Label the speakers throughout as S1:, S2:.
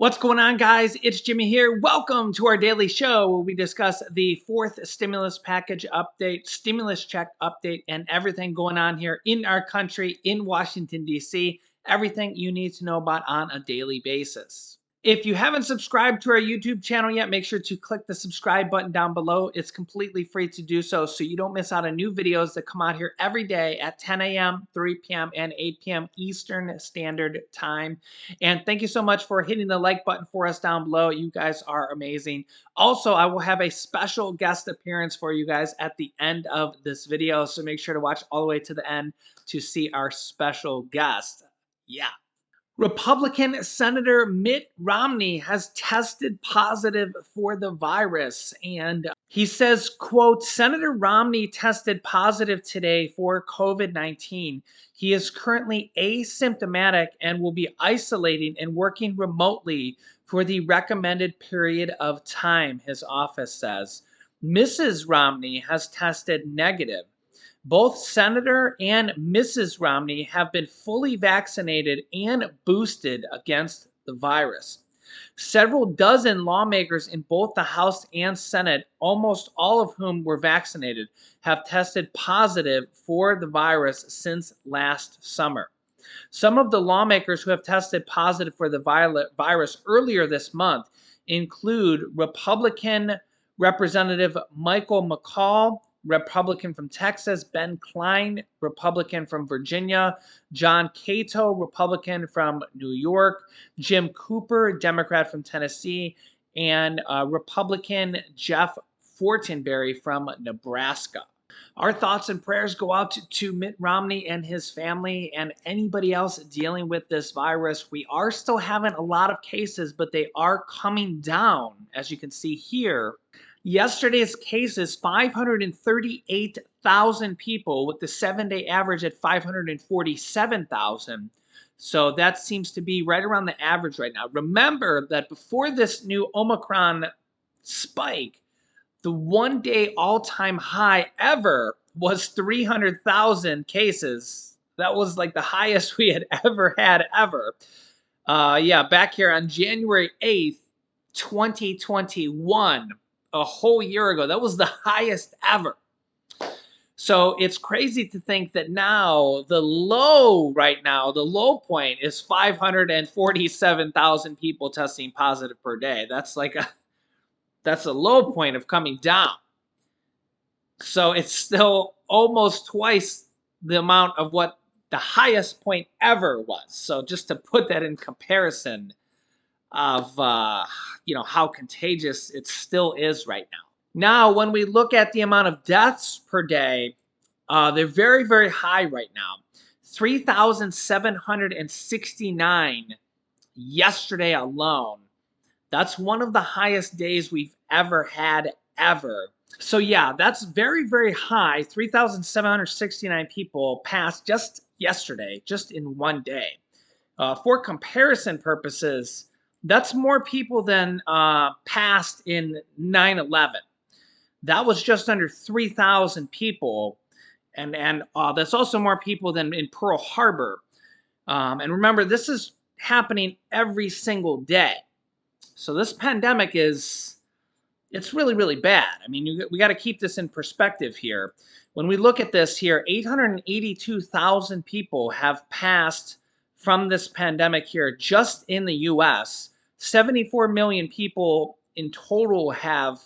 S1: What's going on, guys? It's Jimmy here. Welcome to our daily show where we discuss the fourth stimulus package update, stimulus check update, and everything going on here in our country, in Washington, D.C. Everything you need to know about on a daily basis. If you haven't subscribed to our YouTube channel yet, make sure to click the subscribe button down below. It's completely free to do so you don't miss out on new videos that come out here every day at 10 a.m., 3 p.m., and 8 p.m. Eastern Standard Time. And thank you so much for hitting the like button for us down below. You guys are amazing. Also, I will have a special guest appearance for you guys at the end of this video, so make sure to watch all the way to the end to see our special guest. Yeah. Republican Senator Mitt Romney has tested positive for the virus, and he says, quote, Senator Romney tested positive today for COVID-19. He is currently asymptomatic and will be isolating and working remotely for the recommended period of time, his office says. Mrs. Romney has tested negative. Both Senator and Mrs. Romney have been fully vaccinated and boosted against the virus. Several dozen lawmakers in both the House and Senate, almost all of whom were vaccinated, have tested positive for the virus since last summer. Some of the lawmakers who have tested positive for the virus earlier this month include Republican Representative Michael McCaul, Republican from Texas, Ben Cline, Republican from Virginia, John Cato, Republican from New York, Jim Cooper, Democrat from Tennessee, and Republican Jeff Fortenberry from Nebraska. Our thoughts and prayers go out to Mitt Romney and his family and anybody else dealing with this virus. We are still having a lot of cases, but they are coming down, as you can see here. Yesterday's cases, 538,000 people, with the 7-day average at 547,000. So that seems to be right around the average right now. Remember that before this new Omicron spike, the one-day all-time high ever was 300,000 cases. That was like the highest we had ever had ever. Yeah, back here on January 8th, 2021. A whole year ago. That was the highest ever. So it's crazy to think that now the low point is 547,000 people testing positive per day. That's a low point of coming down. So it's still almost twice the amount of what the highest point ever was. So just to put that in comparison of how contagious it still is right now. Now, when we look at the amount of deaths per day, they're very, very high right now. 3,769 yesterday alone. That's one of the highest days we've ever had ever. So yeah, that's very, very high. 3,769 people passed just yesterday, just in one day. For comparison purposes, that's more people than passed in 9/11. That was just under 3,000 people, and that's also more people than in Pearl Harbor. And remember, this is happening every single day. So this pandemic it's really, really bad. I mean, we got to keep this in perspective here. When we look at this here, 882,000 people have passed from this pandemic here just in the U.S. 74 million people in total have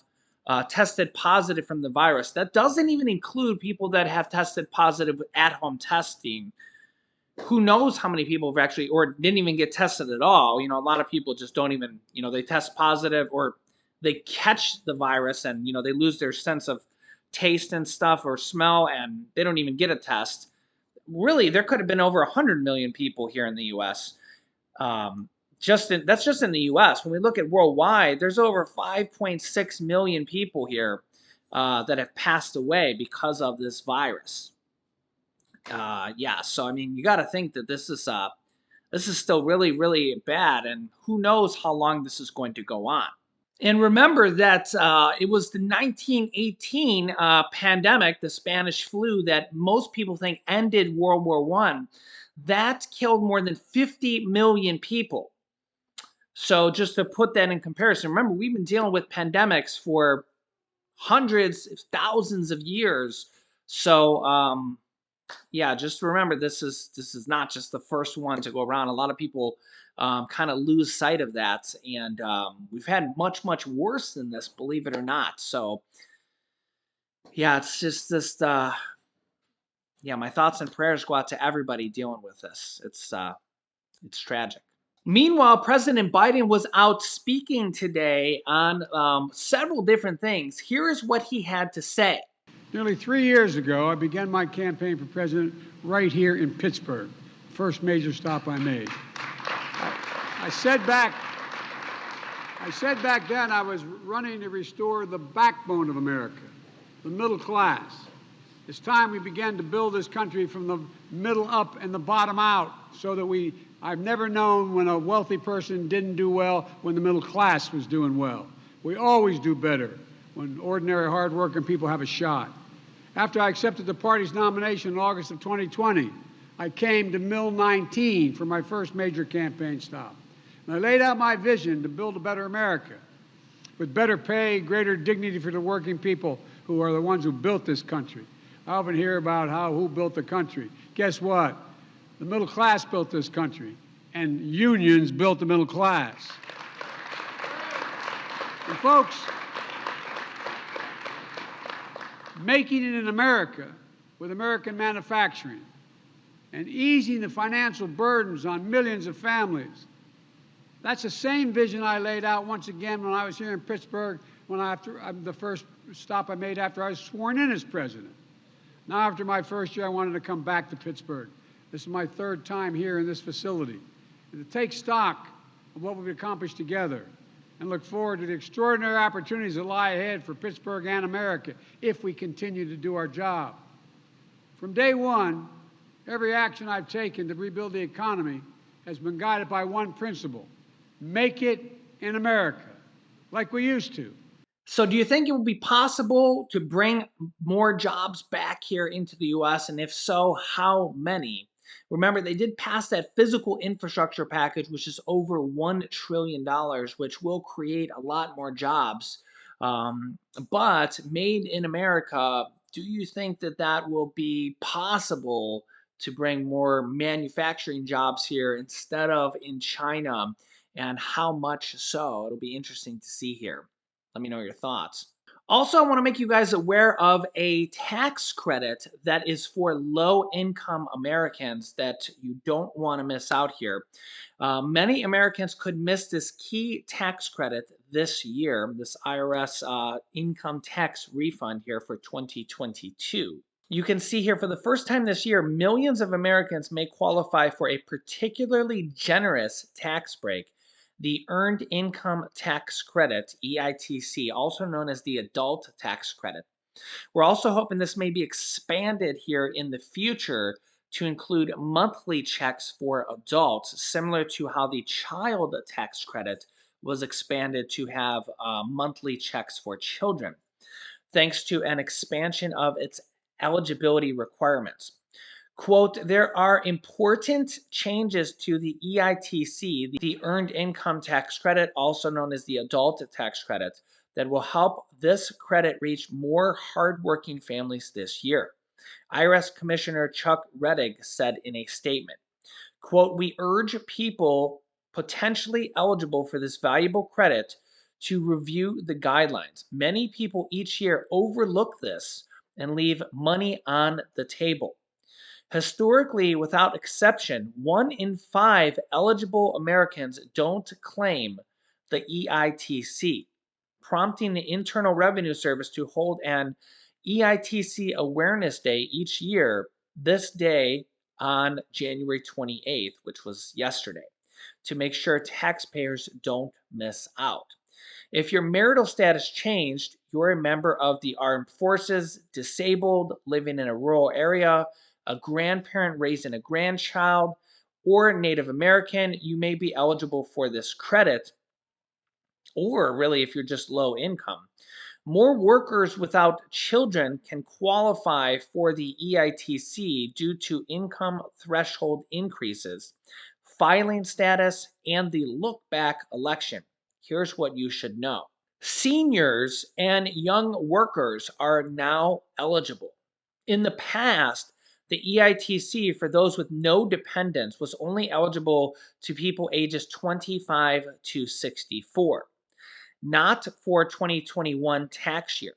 S1: tested positive from the virus. That doesn't even include people that have tested positive at-home testing. Who knows how many people have actually, or didn't even get tested at all. A lot of people just don't even, they test positive or they catch the virus and, they lose their sense of taste and stuff or smell and they don't even get a test. Really, there could have been over 100 million people here in the U.S. That's just in the U.S. When we look at worldwide, there's over 5.6 million people here that have passed away because of this virus. Yeah, so I mean, you got to think that this is still really, really bad, and who knows how long this is going to go on. And remember that it was the 1918 pandemic, the Spanish flu, that most people think ended World War I. That killed more than 50 million people. So just to put that in comparison, remember we've been dealing with pandemics for hundreds, if thousands of years. So yeah, just remember this is not just the first one to go around. A lot of people kind of lose sight of that, and we've had much worse than this, believe it or not. So yeah, it's just this. Yeah, my thoughts and prayers go out to everybody dealing with this. It's tragic. Meanwhile, President Biden was out speaking today on several different things. Here is what he had to say.
S2: Nearly 3 years ago, I began my campaign for president right here in Pittsburgh, first major stop I made. I said back then I was running to restore the backbone of America, the middle class. It's time we began to build this country from the middle up and the bottom out so that I've never known when a wealthy person didn't do well when the middle class was doing well. We always do better when ordinary, hard-working people have a shot. After I accepted the party's nomination in August of 2020, I came to Mill 19 for my first major campaign stop. And I laid out my vision to build a better America with better pay, greater dignity for the working people who are the ones who built this country. I often hear about who built the country. Guess what? The middle class built this country, and unions built the middle class. And folks, making it in America with American manufacturing and easing the financial burdens on millions of families, that's the same vision I laid out once again when I was here in Pittsburgh, the first stop I made after I was sworn in as president. Now, after my first year, I wanted to come back to Pittsburgh. This is my third time here in this facility. And to take stock of what we've accomplished together and look forward to the extraordinary opportunities that lie ahead for Pittsburgh and America if we continue to do our job. From day one, every action I've taken to rebuild the economy has been guided by one principle: make it in America, like we used to.
S1: So do you think it would be possible to bring more jobs back here into the US? And if so, how many? Remember, they did pass that physical infrastructure package, which is over $1 trillion, which will create a lot more jobs. But made in America, do you think that that will be possible to bring more manufacturing jobs here instead of in China? And how much so? It'll be interesting to see here. Let me know your thoughts. Also, I want to make you guys aware of a tax credit that is for low income Americans that you don't want to miss out here. Many Americans could miss this key tax credit this year, this IRS income tax refund here for 2022. You can see here for the first time this year, millions of Americans may qualify for a particularly generous tax break, the Earned Income Tax Credit, EITC, also known as the Adult Tax Credit. We're also hoping this may be expanded here in the future to include monthly checks for adults, similar to how the Child Tax Credit was expanded to have monthly checks for children, thanks to an expansion of its eligibility requirements. Quote, there are important changes to the EITC, the Earned Income Tax Credit, also known as the Adult Tax Credit, that will help this credit reach more hardworking families this year. IRS Commissioner Chuck Rettig said in a statement, quote, we urge people potentially eligible for this valuable credit to review the guidelines. Many people each year overlook this and leave money on the table. Historically, without exception, 1 in 5 eligible Americans don't claim the EITC, prompting the Internal Revenue Service to hold an EITC Awareness Day each year, this day on January 28th, which was yesterday, to make sure taxpayers don't miss out. If your marital status changed, you're a member of the armed forces, disabled, living in a rural area, a grandparent raising a grandchild, or Native American, you may be eligible for this credit, or really if you're just low income. More workers without children can qualify for the EITC due to income threshold increases. filing status, and the look back election. Here's what you should know. Seniors and young workers are now eligible. In the past, the EITC for those with no dependents was only eligible to people ages 25 to 64, not for 2021 tax year.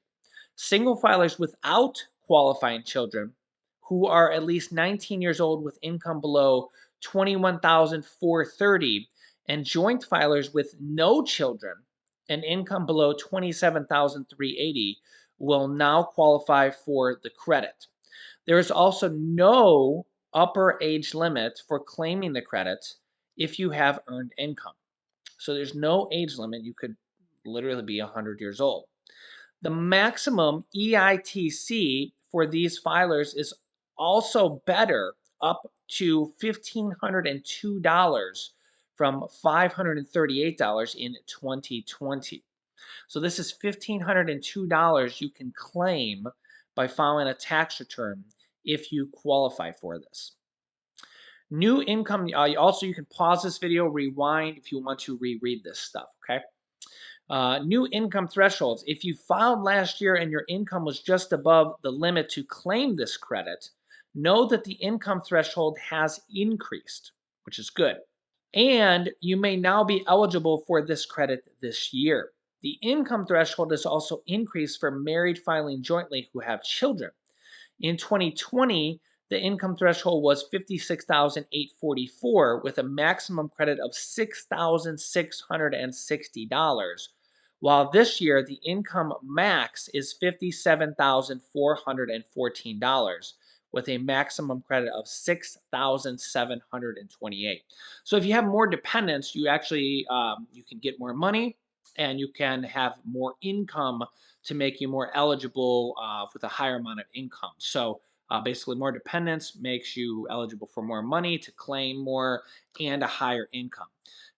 S1: Single filers without qualifying children who are at least 19 years old with income below 21,430 and joint filers with no children and income below 27,380 will now qualify for the credit. There is also no upper age limit for claiming the credit if you have earned income. So there's no age limit. You could literally be 100 years old. The maximum EITC for these filers is also better, up to $1,502 from $538 in 2020. So this is $1,502 you can claim by filing a tax return if you qualify for this. New income, also you can pause this video, rewind if you want to reread this stuff, okay? New income thresholds. If you filed last year and your income was just above the limit to claim this credit, know that the income threshold has increased, which is good. And you may now be eligible for this credit this year. The income threshold is also increased for married filing jointly who have children. In 2020, the income threshold was $56,844 with a maximum credit of $6,660, while this year the income max is $57,414 with a maximum credit of $6,728. So if you have more dependents, you actually you can get more money and you can have more income to make you more eligible with a higher amount of income. So basically, more dependents makes you eligible for more money to claim more and a higher income.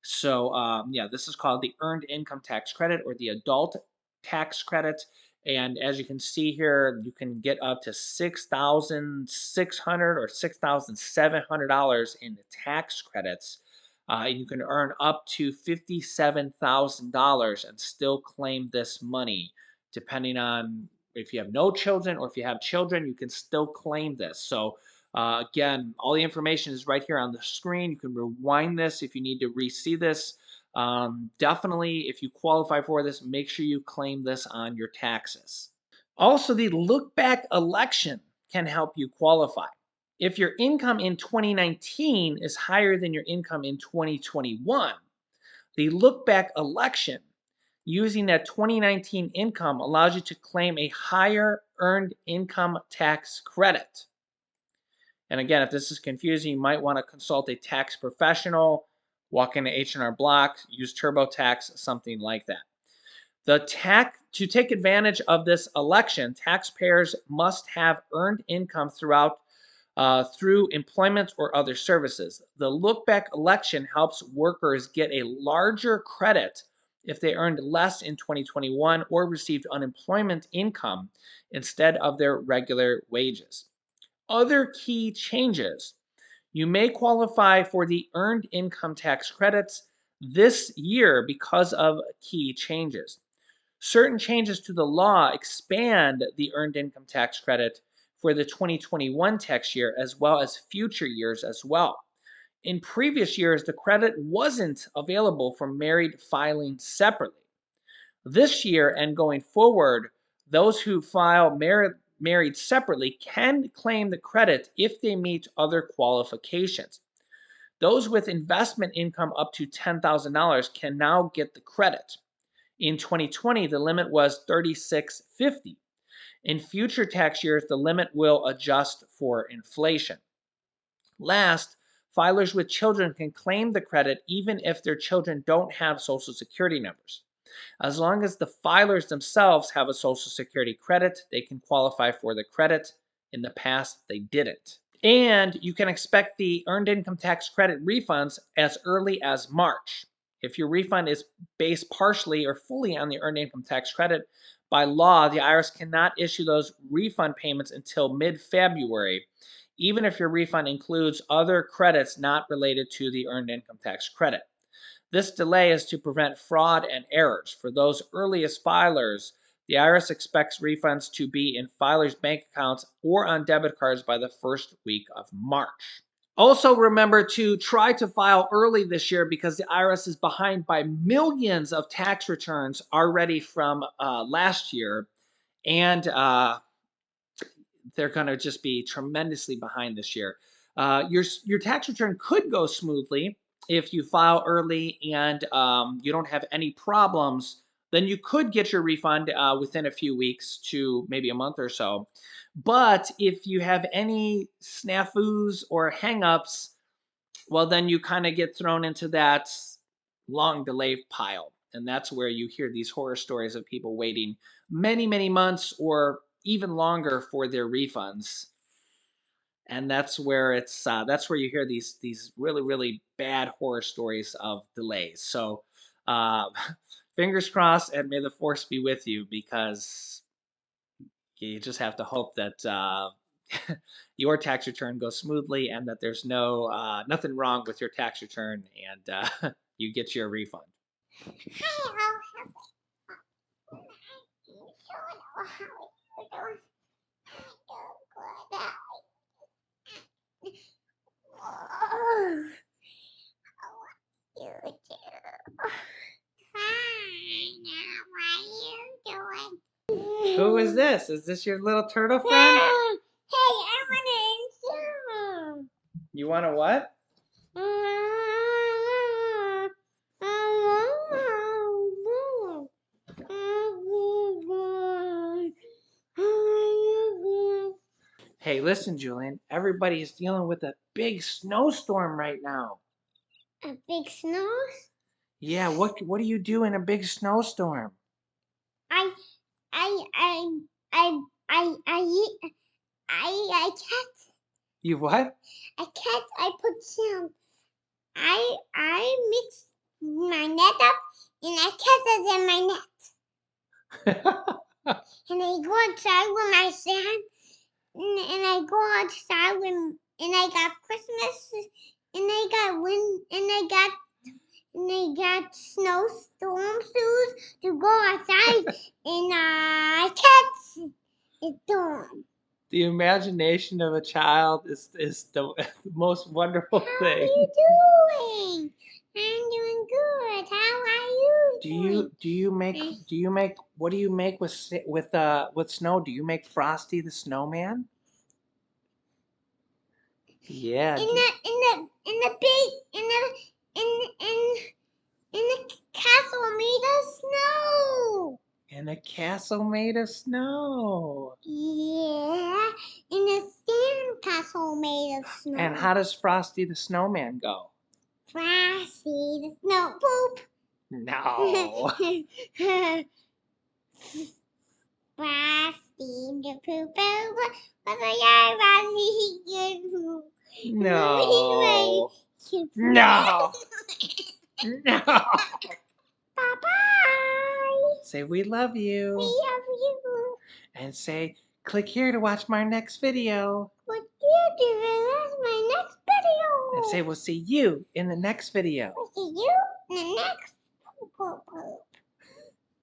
S1: So yeah, this is called the Earned Income Tax Credit or the Adult Tax Credit. And as you can see here, you can get up to $6,600 or $6,700 in tax credits. And you can earn up to $57,000 and still claim this money, depending on if you have no children or if you have children, you can still claim this. So again, all the information is right here on the screen. You can rewind this if you need to re-see this. Definitely, if you qualify for this, make sure you claim this on your taxes. Also, the look back election can help you qualify. If your income in 2019 is higher than your income in 2021, the look back election using that 2019 income allows you to claim a higher earned income tax credit. And again, if this is confusing, you might want to consult a tax professional, walk into H&R Block, use TurboTax, something like that. To take advantage of this election, taxpayers must have earned income through employment or other services. The look back election helps workers get a larger credit if they earned less in 2021 or received unemployment income instead of their regular wages. Other key changes. You may qualify for the earned income tax credits this year because of key changes. Certain changes to the law expand the earned income tax credit for the 2021 tax year as well as future years as well. In previous years, the credit wasn't available for married filing separately. This year and going forward, those who file married separately can claim the credit if they meet other qualifications. Those with investment income up to $10,000 can now get the credit. In 2020, the limit was $3,650. In future tax years, the limit will adjust for inflation. Last, filers with children can claim the credit even if their children don't have Social Security numbers. As long as the filers themselves have a Social Security credit, they can qualify for the credit. In the past, they didn't. And you can expect the earned income tax credit refunds as early as March. If your refund is based partially or fully on the earned income tax credit, by law, the IRS cannot issue those refund payments until mid-February, even if your refund includes other credits not related to the earned income tax credit. This delay is to prevent fraud and errors. For those earliest filers, the IRS expects refunds to be in filers' bank accounts or on debit cards by the first week of March. Also, remember to try to file early this year because the IRS is behind by millions of tax returns already from last year. And they're going to just be tremendously behind this year. Your tax return could go smoothly if you file early and you don't have any problems. Then you could get your refund within a few weeks to maybe a month or so. But if you have any snafus or hangups, well, then you kind of get thrown into that long delay pile. And that's where you hear these horror stories of people waiting many, many months or even longer for their refunds. And that's where that's where you hear these really, really bad horror stories of delays. So fingers crossed, and may the force be with you, because you just have to hope that your tax return goes smoothly and that there's nothing wrong with your tax return, and you get your refund. Who is this? Is this your little turtle friend?
S3: Hey, I want to
S1: You want to what? Hey, listen, Julian. Everybody's dealing with a big snowstorm right now.
S3: A big snow?
S1: Yeah, what do you do in a big snowstorm?
S3: I can't.
S1: You what?
S3: I can't. I put some. I mix my net up and I catch it in my net. And I go outside with my sand. And I go outside and I got Christmas and I got wind and I got snowstorm shoes to go outside and I catch it done.
S1: The imagination of a child is the most wonderful
S3: How
S1: thing.
S3: are you doing? I'm doing good. How are you doing?
S1: Do you make what do you make with snow? Do you make Frosty the Snowman? Yeah.
S3: In the castle made of snow.
S1: In a castle made of snow.
S3: Yeah, in a sand castle made of snow.
S1: And how does Frosty the Snowman go?
S3: Frosty the snow poop.
S1: No.
S3: Frosty the poop poop. What's a yard Frosty good poop?
S1: No. No. No.
S3: Bye-bye.
S1: Say we love you.
S3: We love you.
S1: And say click here to watch my next video.
S3: What do you do? That's my next video.
S1: And say we'll see you in the next video.
S3: We'll see you in the next poop poop poop.